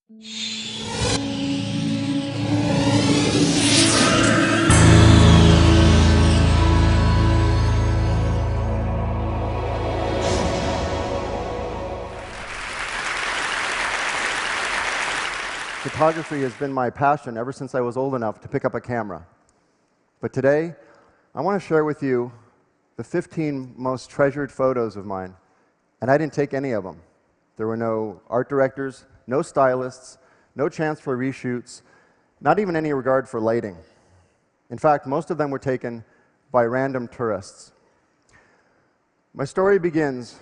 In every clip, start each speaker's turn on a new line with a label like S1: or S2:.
S1: Photography has been my passion ever since I was old enough to pick up a camera. But today, I want to share with you the 15 most treasured photos of mine. And I didn't take any of them. There were no art directors, no stylists, no chance for reshoots, not even any regard for lighting. In fact, most of them were taken by random tourists. My story begins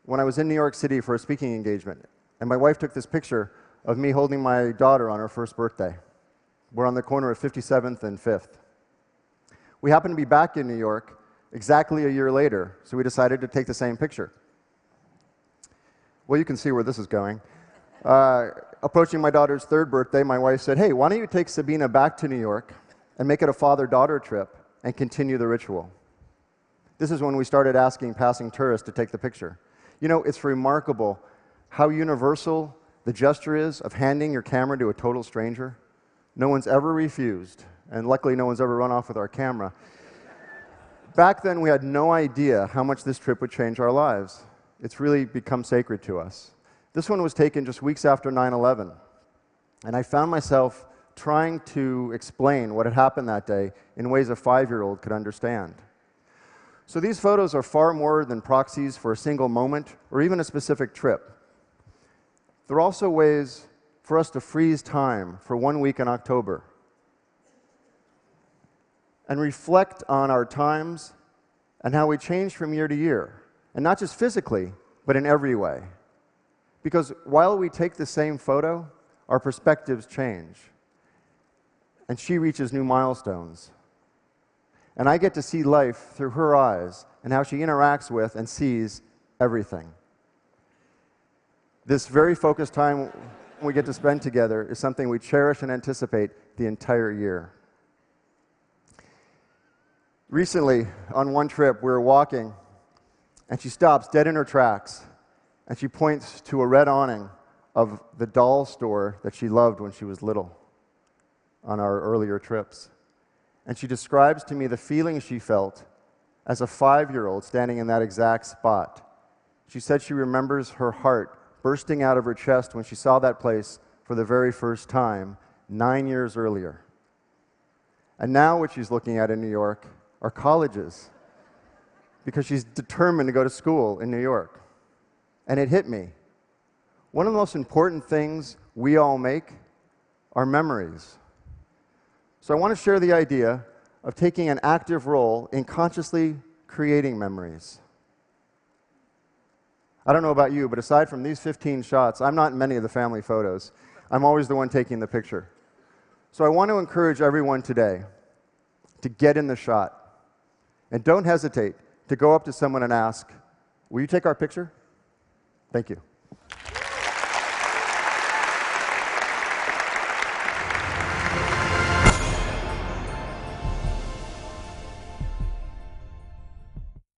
S1: when I was in New York City for a speaking engagement, and my wife took this picture of me holding my daughter on her first birthday. We're on the corner of 57th and 5th. We happened to be back in New York exactly a year later, so we decided to take the same picture. Well, you can see where this is going. Approaching my daughter's third birthday, my wife said, "Hey, why don't you take Sabina back to New York and make it a father-daughter trip and continue the ritual?" This is when we started asking passing tourists to take the picture. You know, it's remarkable how universal the gesture is of handing your camera to a total stranger. No one's ever refused, and luckily no one's ever run off with our camera. Back then, we had no idea how much this trip would change our lives. It's really become sacred to us. This one was taken just weeks after 9/11, and I found myself trying to explain what had happened that day in ways a 5-year-old could understand. So these photos are far more than proxies for a single moment or even a specific trip. They're also ways for us to freeze time for 1 week in October and reflect on our times and how we change from year to year, and not just physically, but in every way. Because while we take the same photo, our perspectives change, and she reaches new milestones. And I get to see life through her eyes and how she interacts with and sees everything. This very focused time we get to spend together is something we cherish and anticipate the entire year. Recently, on one trip, we were walking, and she stops dead in her tracks, and she points to a red awning of the doll store that she loved when she was little on our earlier trips. And she describes to me the feeling she felt as a 5-year-old standing in that exact spot. She said she remembers her heart bursting out of her chest when she saw that place for the very first time 9 years earlier. And now what she's looking at in New York are colleges, because she's determined to go to school in New York. And it hit me. One of the most important things we all make are memories. So I want to share the idea of taking an active role in consciously creating memories. I don't know about you, but aside from these 15 shots, I'm not in many of the family photos. I'm always the one taking the picture. So I want to encourage everyone today to get in the shot. And don't hesitate to go up to someone and ask, "Will you take our picture?" Thank you.